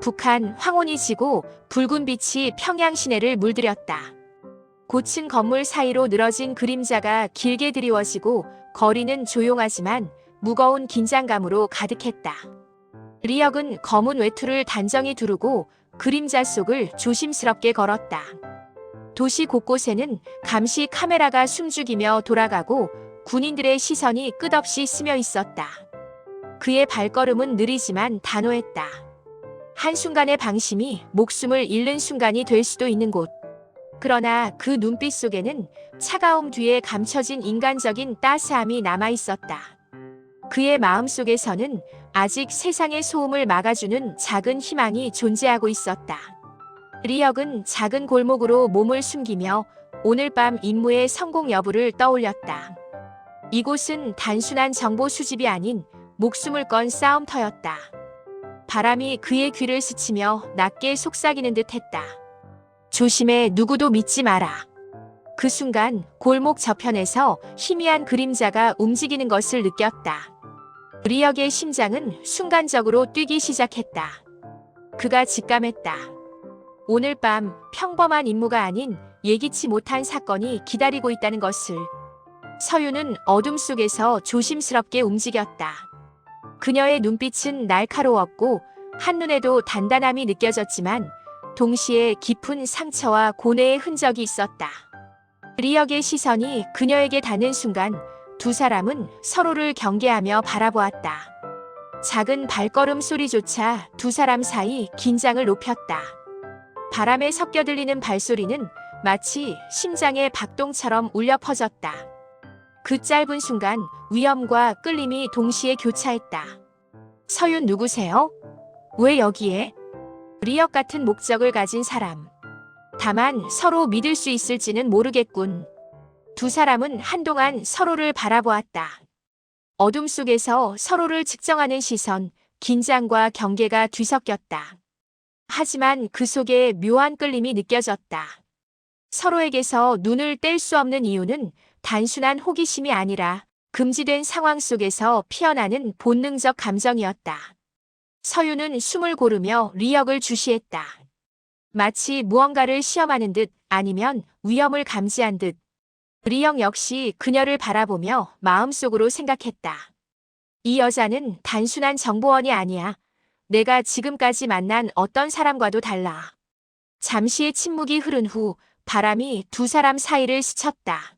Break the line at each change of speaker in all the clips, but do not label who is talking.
북한 황혼이 지고 붉은 빛이 평양 시내를 물들였다. 고층 건물 사이로 늘어진 그림자가 길게 드리워지고 거리는 조용하지만 무거운 긴장감으로 가득했다. 리역은 검은 외투를 단정히 두르고 그림자 속을 조심스럽게 걸었다. 도시 곳곳에는 감시 카메라가 숨죽이며 돌아가고 군인들의 시선이 끝없이 스며 있었다. 그의 발걸음은 느리지만 단호했다. 한순간의 방심이 목숨을 잃는 순간이 될 수도 있는 곳. 그러나 그 눈빛 속에는 차가움 뒤에 감춰진 인간적인 따스함이 남아있었다. 그의 마음속에서는 아직 세상의 소음을 막아주는 작은 희망이 존재하고 있었다. 리역은 작은 골목으로 몸을 숨기며 오늘 밤 임무의 성공 여부를 떠올렸다. 이곳은 단순한 정보 수집이 아닌 목숨을 건 싸움터였다. 바람이 그의 귀를 스치며 낮게 속삭이는 듯 했다. 조심해, 누구도 믿지 마라. 그 순간 골목 저편에서 희미한 그림자가 움직이는 것을 느꼈다. 리역의 심장은 순간적으로 뛰기 시작했다. 그가 직감했다. 오늘 밤 평범한 임무가 아닌 예기치 못한 사건이 기다리고 있다는 것을. 서윤은 어둠 속에서 조심스럽게 움직였다. 그녀의 눈빛은 날카로웠고 한눈에도 단단함이 느껴졌지만 동시에 깊은 상처와 고뇌의 흔적이 있었다. 리역의 시선이 그녀에게 닿는 순간 두 사람은 서로를 경계하며 바라보았다. 작은 발걸음 소리조차 두 사람 사이 긴장을 높였다. 바람에 섞여 들리는 발소리는 마치 심장의 박동처럼 울려 퍼졌다. 그 짧은 순간 위험과 끌림이 동시에 교차했다. 서윤 누구세요? 왜 여기에? 리역 같은 목적을 가진 사람. 다만 서로 믿을 수 있을지는 모르겠군. 두 사람은 한동안 서로를 바라보았다. 어둠 속에서 서로를 측정하는 시선, 긴장과 경계가 뒤섞였다. 하지만 그 속에 묘한 끌림이 느껴졌다. 서로에게서 눈을 뗄 수 없는 이유는 단순한 호기심이 아니라 금지된 상황 속에서 피어나는 본능적 감정이었다. 서윤은 숨을 고르며 리역을 주시했다. 마치 무언가를 시험하는 듯 아니면 위험을 감지한 듯. 리역 역시 그녀를 바라보며 마음속으로 생각했다. 이 여자는 단순한 정보원이 아니야. 내가 지금까지 만난 어떤 사람과도 달라. 잠시의 침묵이 흐른 후 바람이 두 사람 사이를 스쳤다.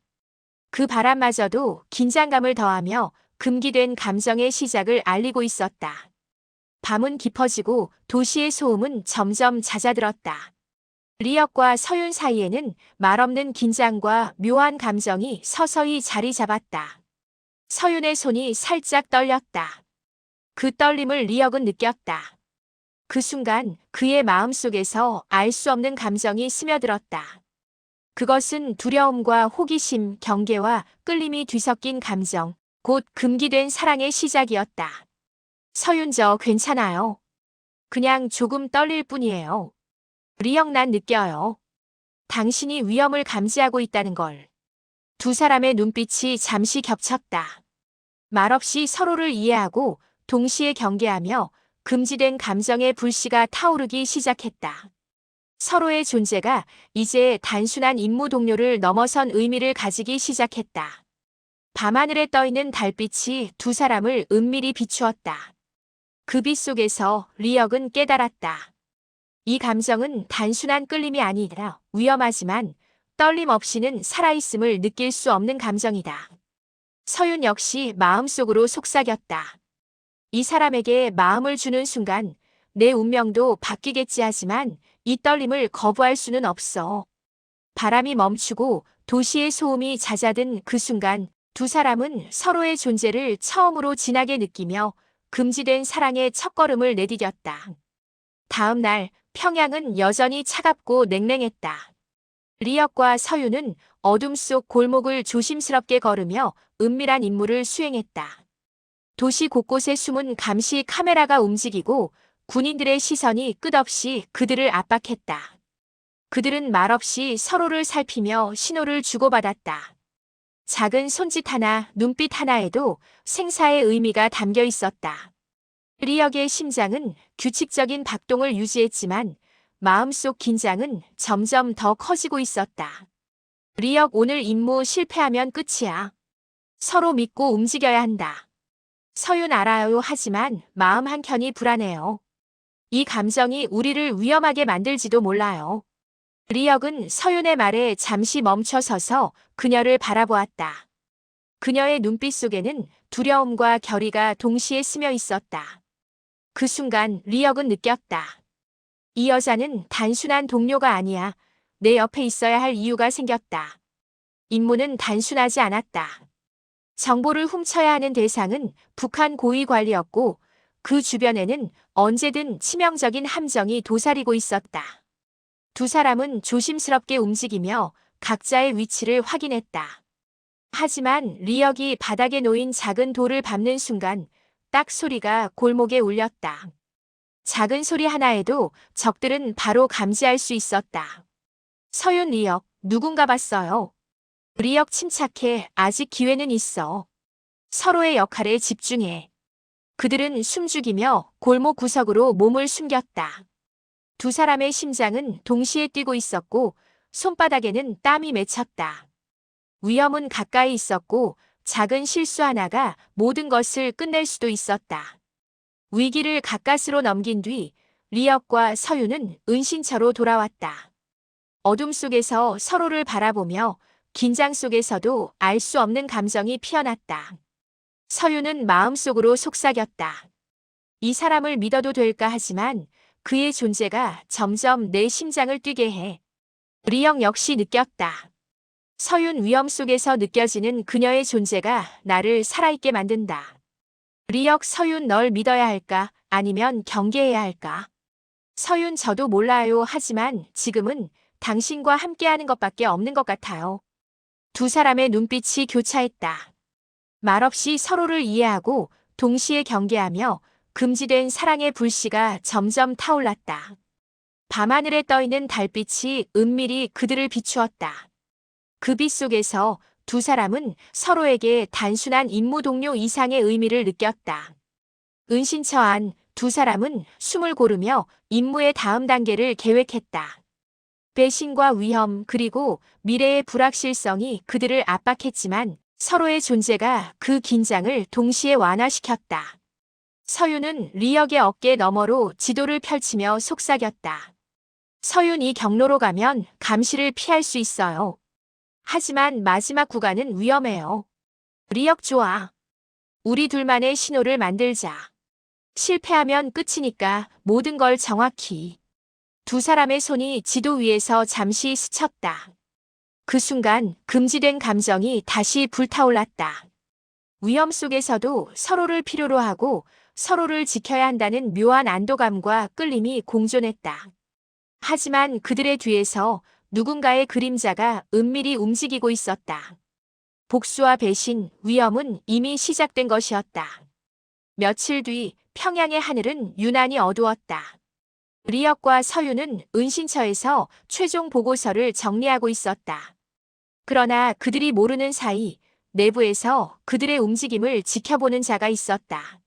그 바람마저도 긴장감을 더하며 금기된 감정의 시작을 알리고 있었다. 밤은 깊어지고 도시의 소음은 점점 잦아들었다. 리역과 서윤 사이에는 말없는 긴장과 묘한 감정이 서서히 자리 잡았다. 서윤의 손이 살짝 떨렸다. 그 떨림을 리역은 느꼈다. 그 순간 그의 마음속에서 알 수 없는 감정이 스며들었다. 그것은 두려움과 호기심, 경계와 끌림이 뒤섞인 감정, 곧 금기된 사랑의 시작이었다. 서윤 저 괜찮아요. 그냥 조금 떨릴 뿐이에요. 리역 난 느껴요. 당신이 위험을 감지하고 있다는 걸. 두 사람의 눈빛이 잠시 겹쳤다. 말없이 서로를 이해하고 동시에 경계하며 금지된 감정의 불씨가 타오르기 시작했다. 서로의 존재가 이제 단순한 임무 동료를 넘어선 의미를 가지기 시작했다. 밤하늘에 떠있는 달빛이 두 사람을 은밀히 비추었다. 그 빛 속에서 리역은 깨달았다. 이 감정은 단순한 끌림이 아니라 위험하지만 떨림 없이는 살아있음을 느낄 수 없는 감정이다. 서윤 역시 마음속으로 속삭였다. 이 사람에게 마음을 주는 순간 내 운명도 바뀌겠지 하지만 이 떨림을 거부할 수는 없어. 바람이 멈추고 도시의 소음이 잦아든 그 순간 두 사람은 서로의 존재를 처음으로 진하게 느끼며 금지된 사랑의 첫걸음을 내디뎠다. 다음 날 평양은 여전히 차갑고 냉랭했다. 리역과 서윤은 어둠 속 골목을 조심스럽게 걸으며 은밀한 임무를 수행했다. 도시 곳곳에 숨은 감시 카메라가 움직이고 군인들의 시선이 끝없이 그들을 압박했다. 그들은 말없이 서로를 살피며 신호를 주고받았다. 작은 손짓 하나, 눈빛 하나에도 생사의 의미가 담겨 있었다. 리역의 심장은 규칙적인 박동을 유지했지만 마음속 긴장은 점점 더 커지고 있었다. 리역, 오늘 임무 실패하면 끝이야. 서로 믿고 움직여야 한다. 서윤, 알아요. 하지만 마음 한켠이 불안해요. 이 감정이 우리를 위험하게 만들지도 몰라요. 리역은 서윤의 말에 잠시 멈춰 서서 그녀를 바라보았다. 그녀의 눈빛 속에는 두려움과 결의가 동시에 스며 있었다. 그 순간 리역은 느꼈다. 이 여자는 단순한 동료가 아니야. 내 옆에 있어야 할 이유가 생겼다. 임무는 단순하지 않았다. 정보를 훔쳐야 하는 대상은 북한 고위 관리였고 그 주변에는 언제든 치명적인 함정이 도사리고 있었다. 두 사람은 조심스럽게 움직이며 각자의 위치를 확인했다. 하지만 리역이 바닥에 놓인 작은 돌을 밟는 순간 딱 소리가 골목에 울렸다. 작은 소리 하나에도 적들은 바로 감지할 수 있었다. 서윤, 리역, 누군가 봤어요. 리역, 침착해. 아직 기회는 있어. 서로의 역할에 집중해. 그들은 숨죽이며 골목 구석으로 몸을 숨겼다. 두 사람의 심장은 동시에 뛰고 있었고 손바닥에는 땀이 맺혔다. 위험은 가까이 있었고 작은 실수 하나가 모든 것을 끝낼 수도 있었다. 위기를 가까스로 넘긴 뒤 리역과 서윤은 은신처로 돌아왔다. 어둠 속에서 서로를 바라보며 긴장 속에서도 알 수 없는 감정이 피어났다. 서윤은 마음속으로 속삭였다. 이 사람을 믿어도 될까, 하지만 그의 존재가 점점 내 심장을 뛰게 해. 리역 역시 느꼈다. 서윤, 위험 속에서 느껴지는 그녀의 존재가 나를 살아있게 만든다. 리역, 서윤, 널 믿어야 할까? 아니면 경계해야 할까? 서윤, 저도 몰라요. 하지만 지금은 당신과 함께하는 것밖에 없는 것 같아요. 두 사람의 눈빛이 교차했다. 말없이 서로를 이해하고 동시에 경계하며 금지된 사랑의 불씨가 점점 타올랐다. 밤하늘에 떠있는 달빛이 은밀히 그들을 비추었다. 그 빛 속에서 두 사람은 서로에게 단순한 임무 동료 이상의 의미를 느꼈다. 은신처 안 두 사람은 숨을 고르며 임무의 다음 단계를 계획했다. 배신과 위험 그리고 미래의 불확실성이 그들을 압박했지만 서로의 존재가 그 긴장을 동시에 완화시켰다. 서윤은 리역의 어깨 너머로 지도를 펼치며 속삭였다. 서윤, 이 경로로 가면 감시를 피할 수 있어요. 하지만 마지막 구간은 위험해요. 리역, 좋아. 우리 둘만의 신호를 만들자. 실패하면 끝이니까 모든 걸 정확히. 두 사람의 손이 지도 위에서 잠시 스쳤다. 그 순간 금지된 감정이 다시 불타올랐다. 위험 속에서도 서로를 필요로 하고 서로를 지켜야 한다는 묘한 안도감과 끌림이 공존했다. 하지만 그들의 뒤에서 누군가의 그림자가 은밀히 움직이고 있었다. 복수와 배신, 위험은 이미 시작된 것이었다. 며칠 뒤 평양의 하늘은 유난히 어두웠다. 리역과 서윤은 은신처에서 최종 보고서를 정리하고 있었다. 그러나 그들이 모르는 사이 내부에서 그들의 움직임을 지켜보는 자가 있었다.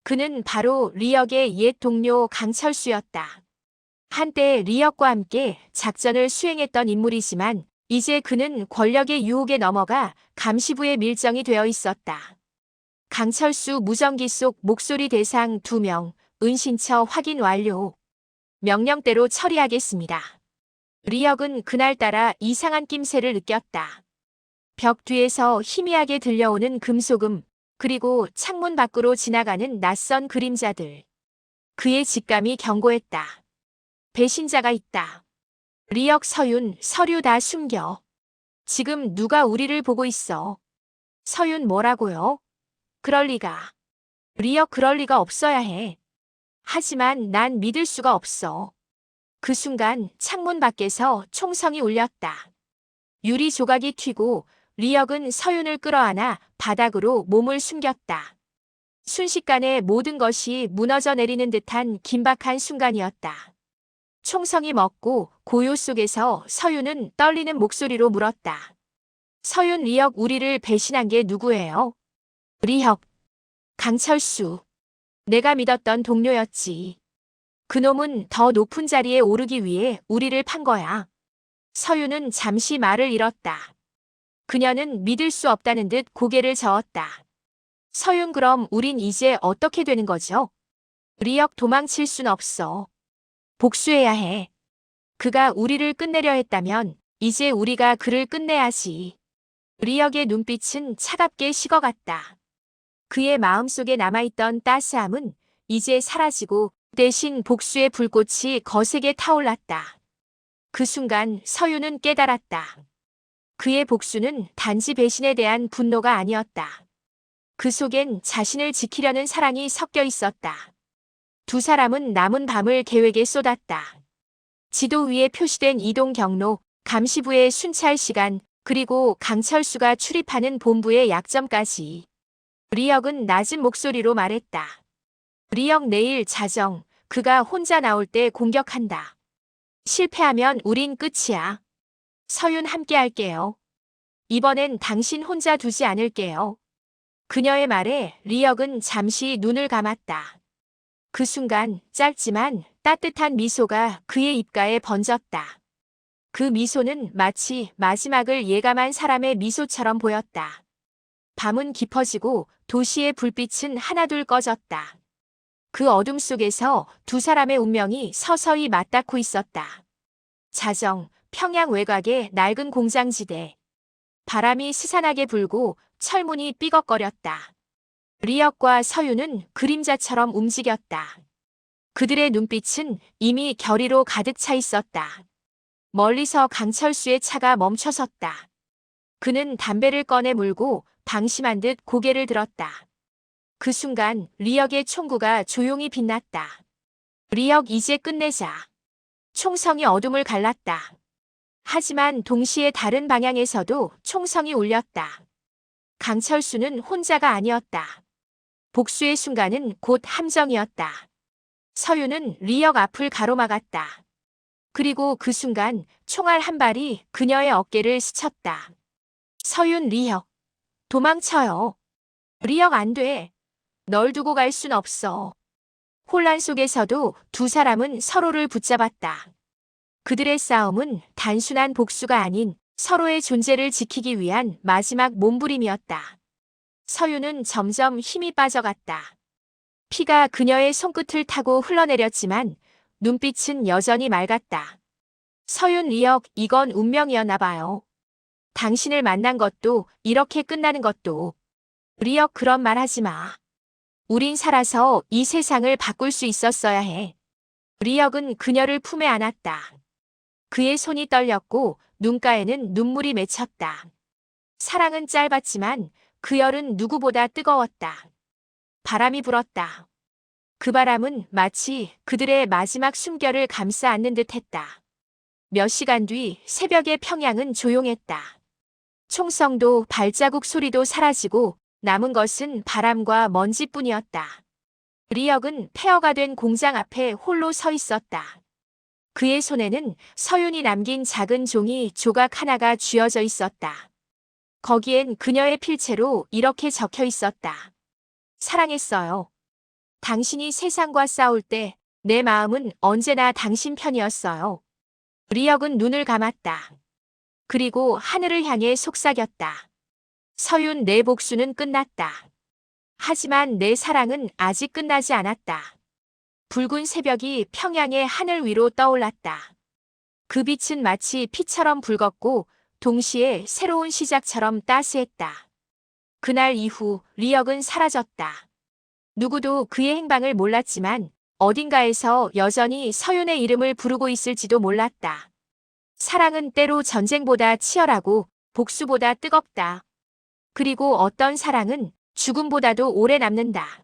그는 바로 리역의 옛 동료 강철수였다. 한때 리역과 함께 작전을 수행했던 인물이지만 이제 그는 권력의 유혹에 넘어가 감시부의 밀정이 되어 있었다. 강철수, 무전기 속 목소리, 대상 2명, 은신처 확인 완료. 명령대로 처리하겠습니다. 리역은 그날따라 이상한 낌새를 느꼈다. 벽 뒤에서 희미하게 들려오는 금속음, 그리고 창문 밖으로 지나가는 낯선 그림자들. 그의 직감이 경고했다. 배신자가 있다. 리역, 서윤, 서류 다 숨겨. 지금 누가 우리를 보고 있어? 서윤, 뭐라고요? 그럴 리가. 리역, 그럴 리가 없어야 해. 하지만 난 믿을 수가 없어. 그 순간 창문 밖에서 총성이 울렸다. 유리 조각이 튀고 리역은 서윤을 끌어안아 바닥으로 몸을 숨겼다. 순식간에 모든 것이 무너져 내리는 듯한 긴박한 순간이었다. 총성이 멎고 고요 속에서 서윤은 떨리는 목소리로 물었다. 서윤, 리역, 우리를 배신한 게 누구예요? 리역. 강철수. 내가 믿었던 동료였지. 그놈은 더 높은 자리에 오르기 위해 우리를 판 거야. 서윤은 잠시 말을 잃었다. 그녀는 믿을 수 없다는 듯 고개를 저었다. 서윤, 그럼 우린 이제 어떻게 되는 거죠? 리역, 도망칠 순 없어. 복수해야 해. 그가 우리를 끝내려 했다면 이제 우리가 그를 끝내야지. 리역의 눈빛은 차갑게 식어갔다. 그의 마음속에 남아있던 따스함은 이제 사라지고 대신 복수의 불꽃이 거세게 타올랐다. 그 순간 서윤은 깨달았다. 그의 복수는 단지 배신에 대한 분노가 아니었다. 그 속엔 자신을 지키려는 사랑이 섞여 있었다. 두 사람은 남은 밤을 계획에 쏟았다. 지도 위에 표시된 이동 경로, 감시부의 순찰 시간, 그리고 강철수가 출입하는 본부의 약점까지. 리역은 낮은 목소리로 말했다. 리역, 내일 자정, 그가 혼자 나올 때 공격한다. 실패하면 우린 끝이야. 서윤, 함께 할게요. 이번엔 당신 혼자 두지 않을게요. 그녀의 말에 리역은 잠시 눈을 감았다. 그 순간 짧지만 따뜻한 미소가 그의 입가에 번졌다. 그 미소는 마치 마지막을 예감한 사람의 미소처럼 보였다. 밤은 깊어지고 도시의 불빛은 하나둘 꺼졌다. 그 어둠 속에서 두 사람의 운명이 서서히 맞닿고 있었다. 자정, 평양 외곽의 낡은 공장지대. 바람이 스산하게 불고 철문이 삐걱거렸다. 리역과 서윤은 그림자처럼 움직였다. 그들의 눈빛은 이미 결의로 가득 차 있었다. 멀리서 강철수의 차가 멈춰섰다. 그는 담배를 꺼내 물고 방심한 듯 고개를 들었다. 그 순간 리역의 총구가 조용히 빛났다. 리역, 이제 끝내자. 총성이 어둠을 갈랐다. 하지만 동시에 다른 방향에서도 총성이 울렸다. 강철수는 혼자가 아니었다. 복수의 순간은 곧 함정이었다. 서윤은 리역 앞을 가로막았다. 그리고 그 순간 총알 한 발이 그녀의 어깨를 스쳤다. 서윤, 리역. 도망쳐요. 리역, 안 돼. 널 두고 갈 순 없어. 혼란 속에서도 두 사람은 서로를 붙잡았다. 그들의 싸움은 단순한 복수가 아닌 서로의 존재를 지키기 위한 마지막 몸부림이었다. 서윤은 점점 힘이 빠져갔다. 피가 그녀의 손끝을 타고 흘러내렸지만 눈빛은 여전히 맑았다. 서윤, 리역, 이건 운명이었나 봐요. 당신을 만난 것도 이렇게 끝나는 것도. 리역, 그런 말 하지 마. 우린 살아서 이 세상을 바꿀 수 있었어야 해. 리역은 그녀를 품에 안았다. 그의 손이 떨렸고 눈가에는 눈물이 맺혔다. 사랑은 짧았지만 그 열은 누구보다 뜨거웠다. 바람이 불었다. 그 바람은 마치 그들의 마지막 숨결을 감싸 안는 듯 했다. 몇 시간 뒤 새벽의 평양은 조용했다. 총성도 발자국 소리도 사라지고 남은 것은 바람과 먼지뿐이었다. 리역은 폐허가 된 공장 앞에 홀로 서 있었다. 그의 손에는 서윤이 남긴 작은 종이 조각 하나가 쥐어져 있었다. 거기엔 그녀의 필체로 이렇게 적혀 있었다. 사랑했어요. 당신이 세상과 싸울 때 내 마음은 언제나 당신 편이었어요. 리역은 눈을 감았다. 그리고 하늘을 향해 속삭였다. 서윤, 내 복수는 끝났다. 하지만 내 사랑은 아직 끝나지 않았다. 붉은 새벽이 평양의 하늘 위로 떠올랐다. 그 빛은 마치 피처럼 붉었고 동시에 새로운 시작처럼 따스했다. 그날 이후 리역은 사라졌다. 누구도 그의 행방을 몰랐지만 어딘가에서 여전히 서윤의 이름을 부르고 있을지도 몰랐다. 사랑은 때로 전쟁보다 치열하고 복수보다 뜨겁다. 그리고 어떤 사랑은 죽음보다도 오래 남는다.